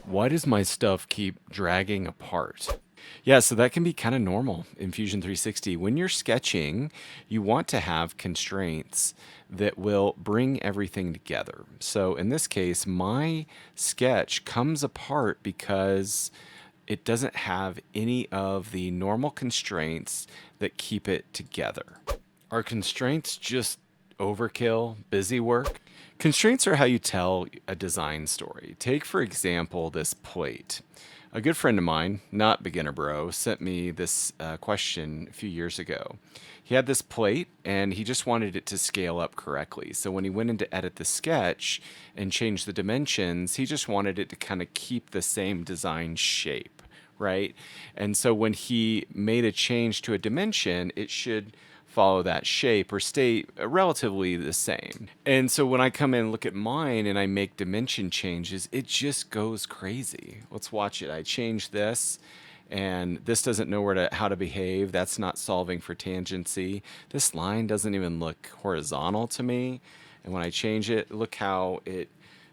Why does my stuff keep dragging apart? Yeah, so that can be kind of normal in Fusion 360. When you're sketching, you want to have constraints that will bring everything together. So in this case, my sketch comes apart because it doesn't have any of the normal constraints that keep it together. Are constraints just overkill, busy work? Constraints are how you tell a design story. Take, for example, this plate. A good friend of mine, not Beginner Bro, sent me this question a few years ago. He had this plate and he just wanted it to scale up correctly. So when he went in to edit the sketch and change the dimensions, he just wanted it to kind of keep the same design shape, right? And so when he made a change to a dimension, it should follow that shape or stay relatively the same. And so when I come in and look at mine and I make dimension changes, it just goes crazy. Let's watch it. I change this and this doesn't know how to behave. That's not solving for tangency. This line doesn't even look horizontal to me. And when I change it, look how it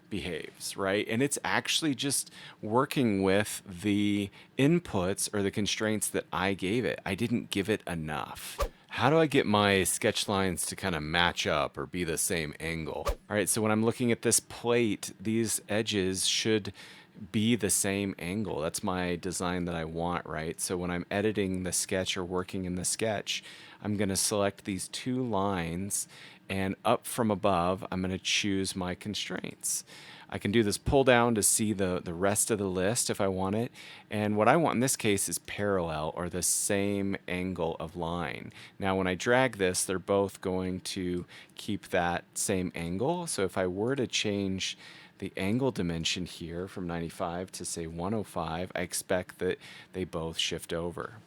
behaves, right? And it's actually just working with the inputs or the constraints that I gave it. I didn't give it enough. How do I get my sketch lines to kind of match up or be the same angle? All right, so when I'm looking at this plate, these edges should be the same angle. That's my design that I want, right? So when I'm editing the sketch or working in the sketch, I'm going to select these two lines, and up from above, I'm going to choose my constraints. I can do this pull down to see the rest of the list if I want it. And what I want in this case is parallel or the same angle of line. Now when I drag this, they're both going to keep that same angle. So if I were to change the angle dimension here from 95 to say 105, I expect that they both shift over.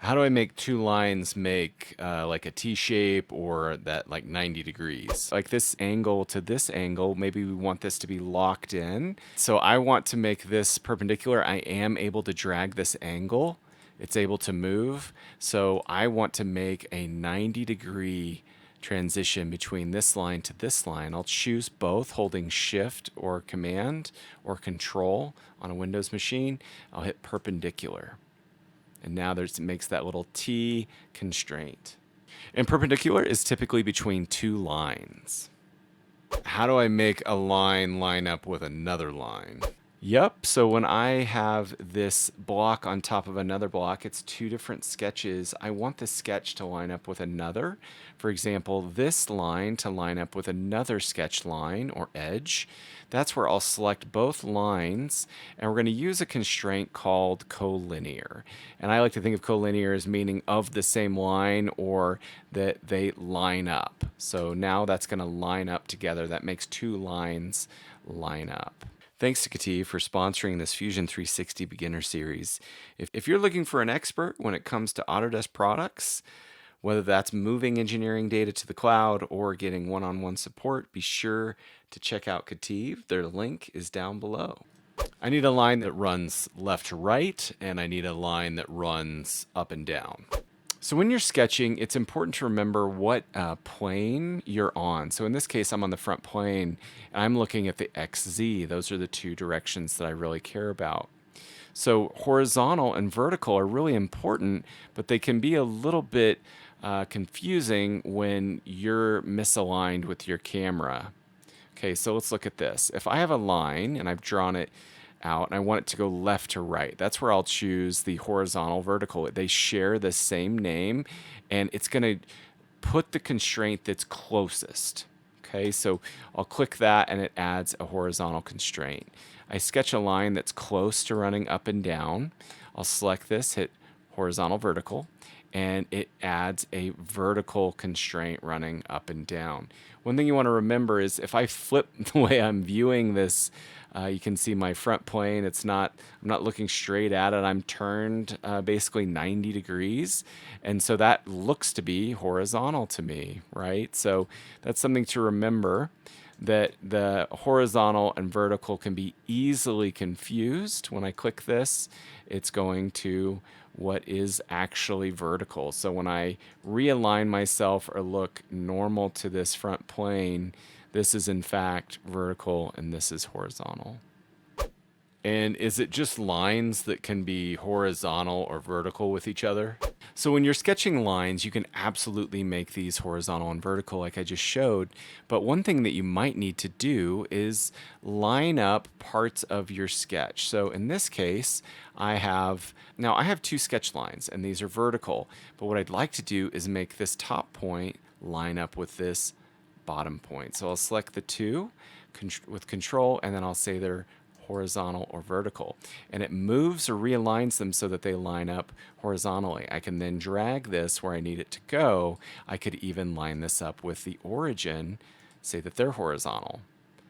How do I make two lines make like a T shape or that like 90 degrees? Like this angle to this angle, maybe we want this to be locked in. So I want to make this perpendicular. I am able to drag this angle. It's able to move. So I want to make a 90-degree transition between this line to this line. I'll choose both holding Shift or Command or Control on a Windows machine. I'll hit perpendicular. And now it makes that little T constraint. And perpendicular is typically between two lines. How do I make a line line up with another line? Yep, so when I have this block on top of another block, it's two different sketches. I want the sketch to line up with another. For example, this line to line up with another sketch line or edge. That's where I'll select both lines, and we're going to use a constraint called collinear. And I like to think of collinear as meaning of the same line or that they line up. So now that's going to line up together. That makes two lines line up. Thanks to Kativ for sponsoring this Fusion 360 Beginner Series. If you're looking for an expert when it comes to Autodesk products, whether that's moving engineering data to the cloud or getting one-on-one support, be sure to check out Kativ. Their link is down below. I need a line that runs left to right, and I need a line that runs up and down. So when you're sketching, it's important to remember what plane you're on. So in this case, I'm on the front plane, and I'm looking at the XZ. Those are the two directions that I really care about. So horizontal and vertical are really important, but they can be a little bit confusing when you're misaligned with your camera. Okay, so let's look at this. If I have a line, and I've drawn it out and I want it to go left to right, that's where I'll choose the horizontal vertical. They share the same name, and it's going to put the constraint that's closest. Okay, so I'll click that and it adds a horizontal constraint. I sketch a line that's close to running up and down. I'll select this, hit horizontal vertical, and it adds a vertical constraint running up and down. One thing you want to remember is if I flip the way I'm viewing this, you can see my front plane. I'm not looking straight at it. I'm turned basically 90 degrees. And so that looks to be horizontal to me, right? So that's something to remember, that the horizontal and vertical can be easily confused. When I click this, it's going to what is actually vertical. So when I realign myself or look normal to this front plane, this is in fact vertical and this is horizontal. And is it just lines that can be horizontal or vertical with each other? So when you're sketching lines, you can absolutely make these horizontal and vertical like I just showed. But one thing that you might need to do is line up parts of your sketch. So in this case, I have two sketch lines and these are vertical. But what I'd like to do is make this top point line up with this bottom point. So I'll select the two with control and then I'll say they're horizontal or vertical, and it moves or realigns them so that they line up horizontally. I can then drag this where I need it to go. I could even line this up with the origin, say that they're horizontal.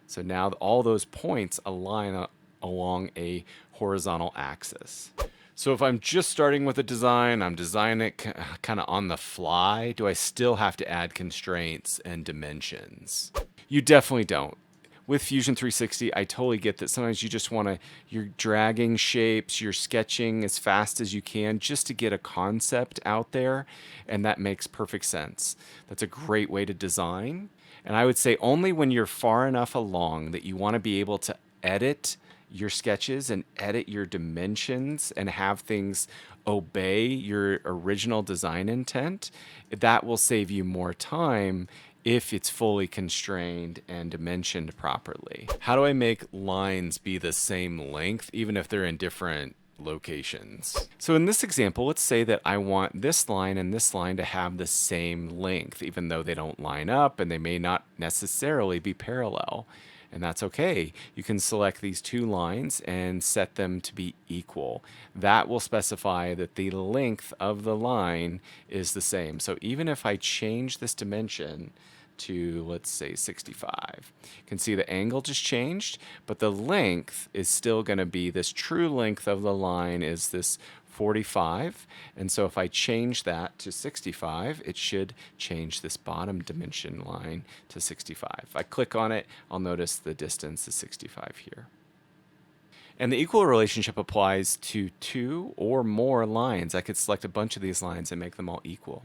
So now all those points align along a horizontal axis. So if I'm just starting with a design, I'm designing it kind of on the fly, do I still have to add constraints and dimensions? You definitely don't. With Fusion 360, I totally get that sometimes you just want to, you're dragging shapes, you're sketching as fast as you can just to get a concept out there, and that makes perfect sense. That's a great way to design. And I would say only when you're far enough along that you want to be able to edit your sketches and edit your dimensions and have things obey your original design intent, that will save you more time if it's fully constrained and dimensioned properly. How do I make lines be the same length even if they're in different locations? So in this example, let's say that I want this line and this line to have the same length, even though they don't line up and they may not necessarily be parallel. And that's okay. You can select these two lines and set them to be equal. That will specify that the length of the line is the same. So even if I change this dimension to, let's say, 65, you can see the angle just changed, but the length is still going to be, this true length of the line is this 45, and so if I change that to 65, it should change this bottom dimension line to 65. If I click on it, I'll notice the distance is 65 here. And the equal relationship applies to two or more lines. I could select a bunch of these lines and make them all equal.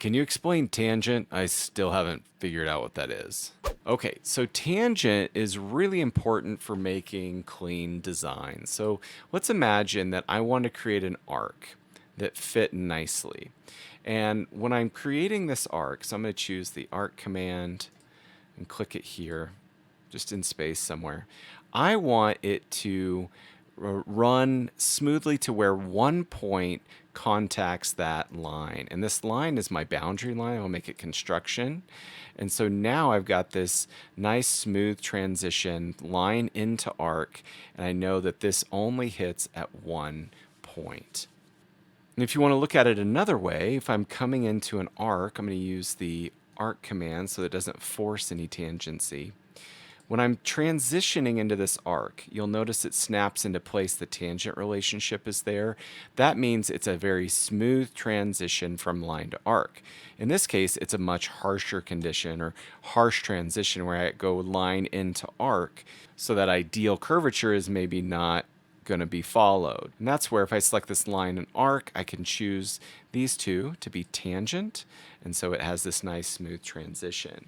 Can you explain tangent? I still haven't figured out what that is. Okay, so tangent is really important for making clean designs. So let's imagine that I want to create an arc that fit nicely. And when I'm creating this arc, so I'm going to choose the arc command and click it here, just in space somewhere. I want it to run smoothly to where one point contacts that line. And this line is my boundary line. I'll make it construction. And so now I've got this nice smooth transition line into arc. And I know that this only hits at one point. And if you want to look at it another way, if I'm coming into an arc, I'm going to use the arc command so that it doesn't force any tangency. When I'm transitioning into this arc, you'll notice it snaps into place. The tangent relationship is there. That means it's a very smooth transition from line to arc. In this case, it's a much harsher condition or harsh transition where I go line into arc, so that ideal curvature is maybe not going to be followed. And that's where if I select this line and arc, I can choose these two to be tangent. And so it has this nice smooth transition.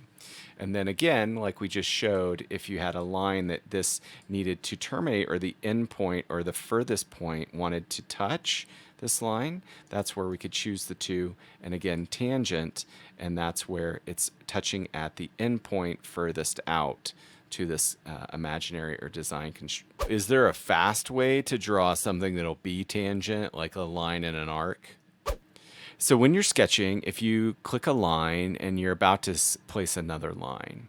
And then again, like we just showed, if you had a line that this needed to terminate, or the end point or the furthest point wanted to touch this line, that's where we could choose the two. And again, tangent, and that's where it's touching at the end point furthest out to this imaginary or design constraint. Is there a fast way to draw something that'll be tangent, like a line and an arc? So when you're sketching, if you click a line and you're about to place another line,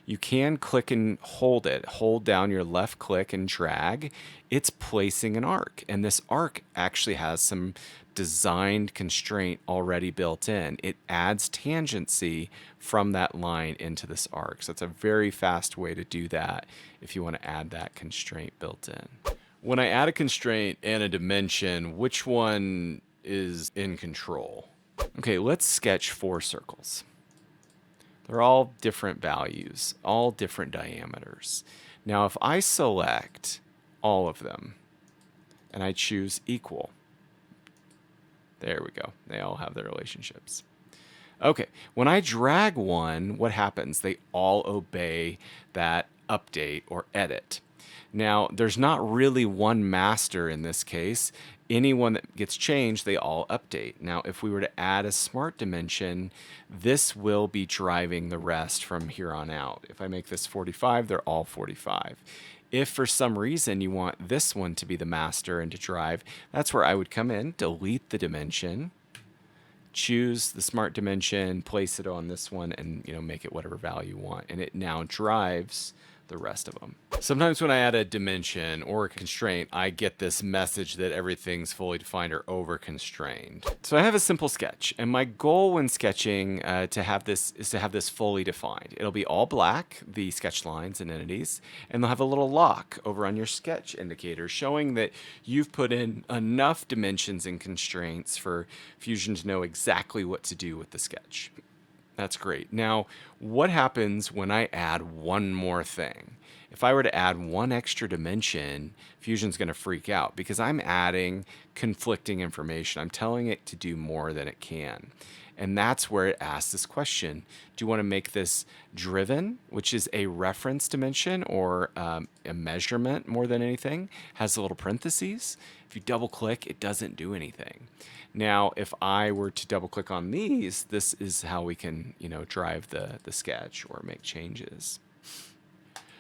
you can click and hold it. Hold down your left click and drag. It's placing an arc. And this arc actually has some designed constraint already built in. It adds tangency from that line into this arc. So it's a very fast way to do that if you want to add that constraint built in. When I add a constraint and a dimension, which one is in control? Okay, let's sketch 4 circles. They're all different values, all different diameters. Now, if I select all of them and I choose equal, there we go. They all have their relationships. Okay, when I drag one, what happens? They all obey that update or edit. Now, there's not really one master in this case. Anyone that gets changed, they all update. Now, if we were to add a smart dimension, this will be driving the rest from here on out. If I make this 45, they're all 45. If for some reason you want this one to be the master and to drive, that's where I would come in, delete the dimension, choose the smart dimension, place it on this one, and make it whatever value you want. And it now drives the rest of them. Sometimes when I add a dimension or a constraint, I get this message that everything's fully defined or over constrained. So I have a simple sketch, and my goal when sketching is to have this fully defined. It'll be all black, the sketch lines and entities, and they'll have a little lock over on your sketch indicator showing that you've put in enough dimensions and constraints for Fusion to know exactly what to do with the sketch. That's great. Now, what happens when I add one more thing? If I were to add one extra dimension, Fusion's going to freak out because I'm adding conflicting information. I'm telling it to do more than it can. And that's where it asks this question. Do you want to make this driven, which is a reference dimension or a measurement more than anything? Has a little parentheses. If you double click, it doesn't do anything. Now, if I were to double click on these, this is how we can, drive the sketch or make changes.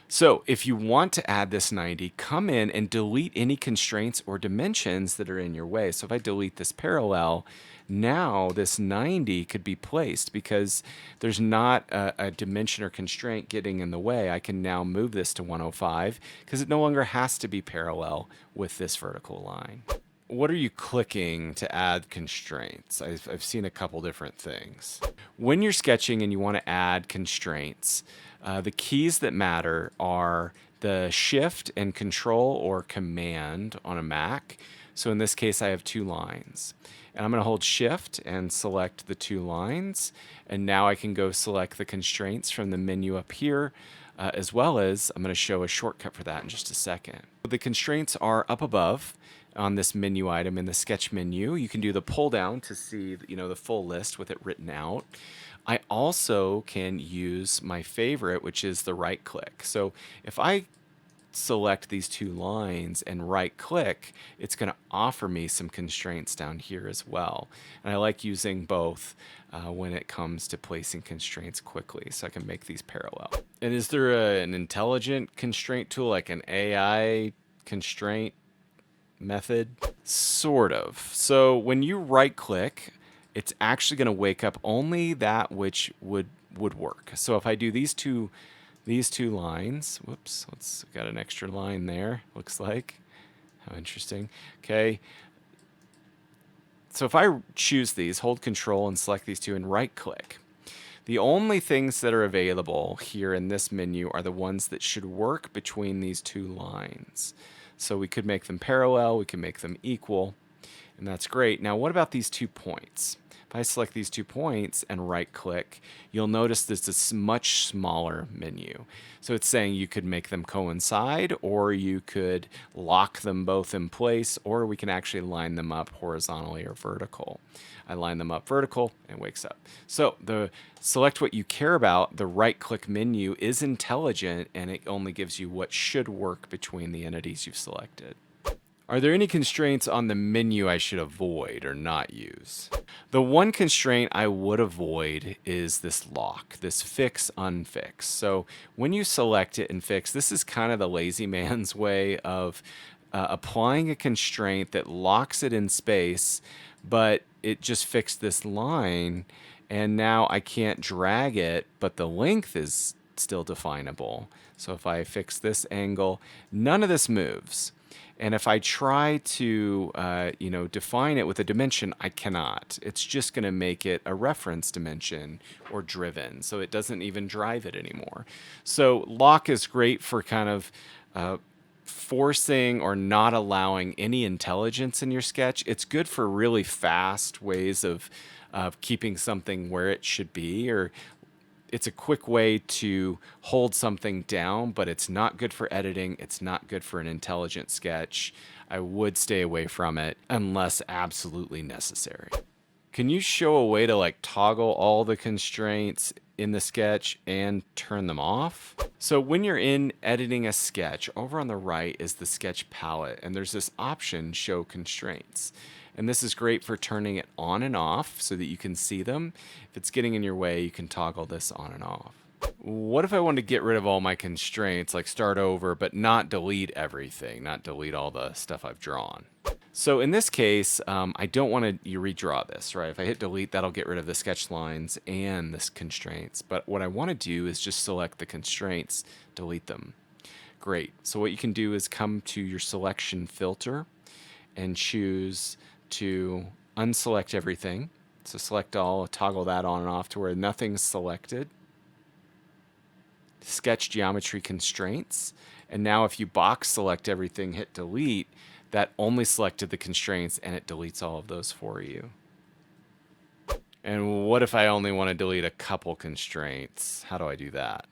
So if you want to add this 90, come in and delete any constraints or dimensions that are in your way. So if I delete this parallel, now this 90 could be placed because there's not a dimension or constraint getting in the way. I can now move this to 105 because it no longer has to be parallel with this vertical line. What are you clicking to add constraints? I've seen a couple different things. When you're sketching and you want to add constraints, the keys that matter are the Shift and Control or Command on a Mac. So in this case, I have 2 lines. And I'm going to hold Shift and select the 2 lines. And now I can go select the constraints from the menu up here, as well as I'm going to show a shortcut for that in just a second. The constraints are up above on this menu item in the sketch menu. You can do the pull down to see the full list with it written out. I also can use my favorite, which is the right click. So if I select these 2 lines and right click, it's going to offer me some constraints down here as well. And I like using both when it comes to placing constraints quickly, so I can make these parallel. And is there an intelligent constraint tool, like an AI constraint method? Sort of. So when you right click, it's actually going to wake up only that which would work. So if I do these two lines, whoops, got an extra line there, looks like. How interesting. Okay. So if I choose these, hold Control and select these 2 and right click, the only things that are available here in this menu are the ones that should work between these 2 lines. So we could make them parallel, we can make them equal, and that's great. Now what about these 2 points? If I select these 2 points and right click, you'll notice this is a much smaller menu. So it's saying you could make them coincide, or you could lock them both in place, or we can actually line them up horizontally or vertical. I line them up vertical and it wakes up. So the select what you care about, the right click menu is intelligent and it only gives you what should work between the entities you've selected. Are there any constraints on the menu I should avoid or not use? The one constraint I would avoid is this lock, this fix unfix. So when you select it and fix, this is kind of the lazy man's way of applying a constraint that locks it in space, but it just fixed this line and now I can't drag it, but the length is still definable. So if I fix this angle, none of this moves. And if I try to, define it with a dimension, I cannot. It's just going to make it a reference dimension or driven, so it doesn't even drive it anymore. So lock is great for kind of forcing or not allowing any intelligence in your sketch. It's good for really fast ways of keeping something where it should be, or it's a quick way to hold something down, but it's not good for editing. It's not good for an intelligent sketch. I would stay away from it unless absolutely necessary. Can you show a way to like toggle all the constraints in the sketch and turn them off? So when you're in editing a sketch, over on the right is the sketch palette, and there's this option, show constraints. And this is great for turning it on and off so that you can see them. If it's getting in your way, you can toggle this on and off. What if I wanted to get rid of all my constraints, like start over, but not delete everything, not delete all the stuff I've drawn? So in this case, I don't want to redraw this, right? If I hit delete, that'll get rid of the sketch lines and the constraints. But what I want to do is just select the constraints, delete them. Great. So what you can do is come to your selection filter and choose to unselect everything. So select all, toggle that on and off to where nothing's selected. Sketch geometry constraints. And now if you box select everything, hit delete, that only selected the constraints and it deletes all of those for you. And what if I only want to delete a couple constraints? How do I do that?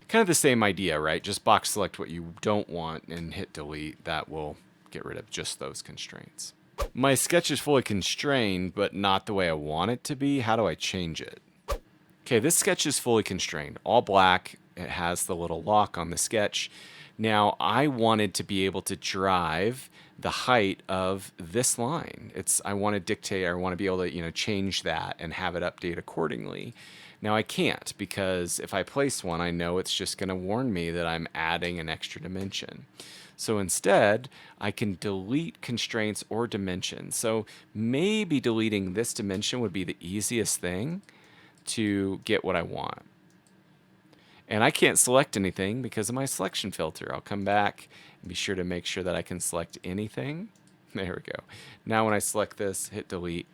Kind of the same idea, right? Just box select what you don't want and hit delete. That will get rid of just those constraints. My sketch is fully constrained, but not the way I want it to be. How do I change it? Okay, this sketch is fully constrained, all black. It has the little lock on the sketch. Now I wanted to be able to drive the height of this line. I want to dictate, I want to be able to, change that and have it update accordingly. Now I can't, because if I place one, I know it's just going to warn me that I'm adding an extra dimension. So instead, I can delete constraints or dimensions. So maybe deleting this dimension would be the easiest thing to get what I want. And I can't select anything because of my selection filter. I'll come back and be sure to make sure that I can select anything. There we go. Now when I select this, hit delete,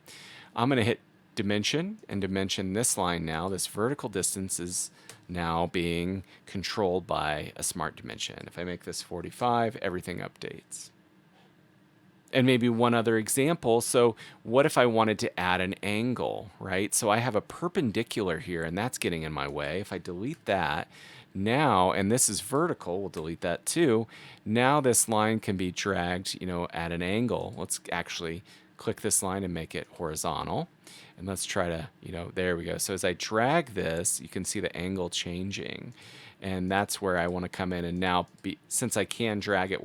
I'm going to hit dimension and dimension this line now. This vertical distance is now being controlled by a smart dimension. If I make this 45, everything updates. And maybe one other example. So what if I wanted to add an angle, right? So I have a perpendicular here and that's getting in my way. If I delete that now, and this is vertical, we'll delete that too. Now this line can be dragged, at an angle. Let's actually click this line and make it horizontal. And let's try to, there we go. So as I drag this, you can see the angle changing. And that's where I want to come in and now, since I can drag it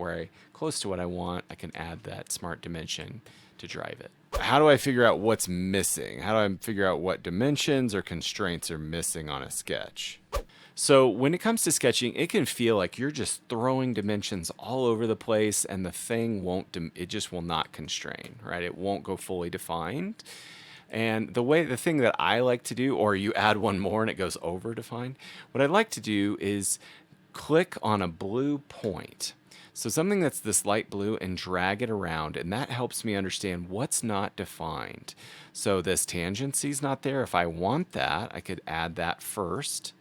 close to what I want, I can add that smart dimension to drive it. How do I figure out what's missing? How do I figure out what dimensions or constraints are missing on a sketch? So when it comes to sketching, it can feel like you're just throwing dimensions all over the place and the thing it just will not constrain, right? It won't go fully defined. And the thing that I like to do, or you add one more and it goes over defined, what I like to do is click on a blue point. So something that's this light blue and drag it around, and that helps me understand what's not defined. So this tangency is not there. If I want that, I could add that first.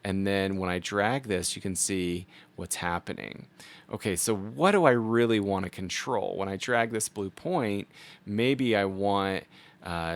And then when I drag this, you can see what's happening. Okay, so what do I really want to control? When I drag this blue point, maybe I want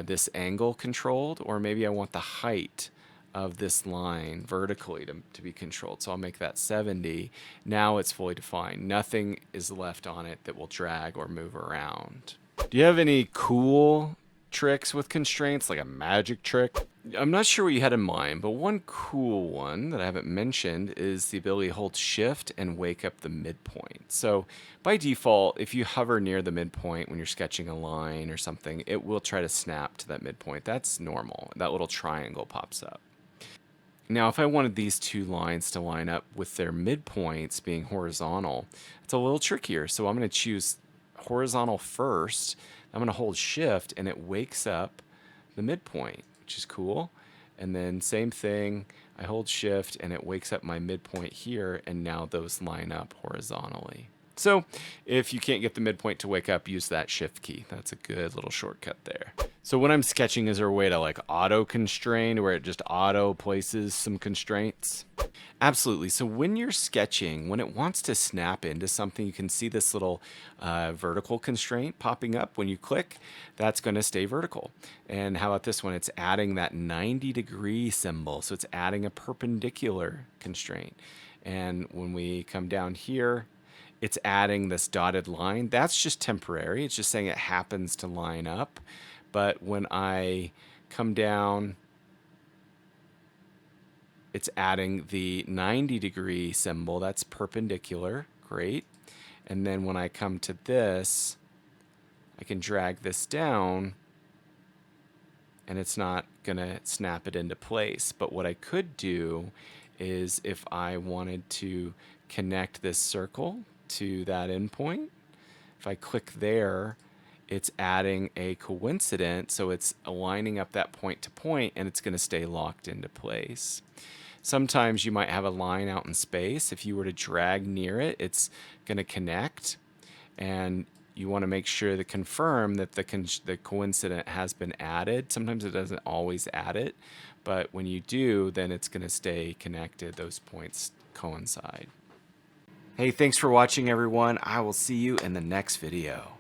this angle controlled, or maybe I want the height of this line vertically to be controlled. So I'll make that 70. Now it's fully defined. Nothing is left on it that will drag or move around. Do you have any cool tricks with constraints, like a magic trick? I'm not sure what you had in mind, but one cool one that I haven't mentioned is the ability to hold shift and wake up the midpoint. So by default, if you hover near the midpoint when you're sketching a line or something, it will try to snap to that midpoint. That's normal. That little triangle pops up. Now, if I wanted these two lines to line up with their midpoints being horizontal, it's a little trickier. So I'm going to choose horizontal first. I'm going to hold shift and it wakes up the midpoint, which is cool. And then same thing, I hold shift and it wakes up my midpoint here, and now those line up horizontally. So if you can't get the midpoint to wake up, use that shift key. That's a good little shortcut there. So when I'm sketching, is there a way to like auto constrain where it just auto places some constraints? Absolutely. So when you're sketching, when it wants to snap into something, you can see this little vertical constraint popping up. When you click, that's going to stay vertical. And how about this one? It's adding that 90-degree symbol. So it's adding a perpendicular constraint. And when we come down here, it's adding this dotted line. That's just temporary. It's just saying it happens to line up. but when I come down, it's adding the 90-degree symbol. That's perpendicular. Great. And then when I come to this, I can drag this down, and it's not going to snap it into place. But what I could do is, if I wanted to connect this circle to that endpoint, if I click there, it's adding a coincident, so it's aligning up that point to point, and it's going to stay locked into place. Sometimes you might have a line out in space. If you were to drag near it, it's going to connect, and you want to make sure to confirm that the coincident has been added. Sometimes it doesn't always add it, but when you do, then it's going to stay connected. Those points coincide. Hey, thanks for watching, everyone. I will see you in the next video.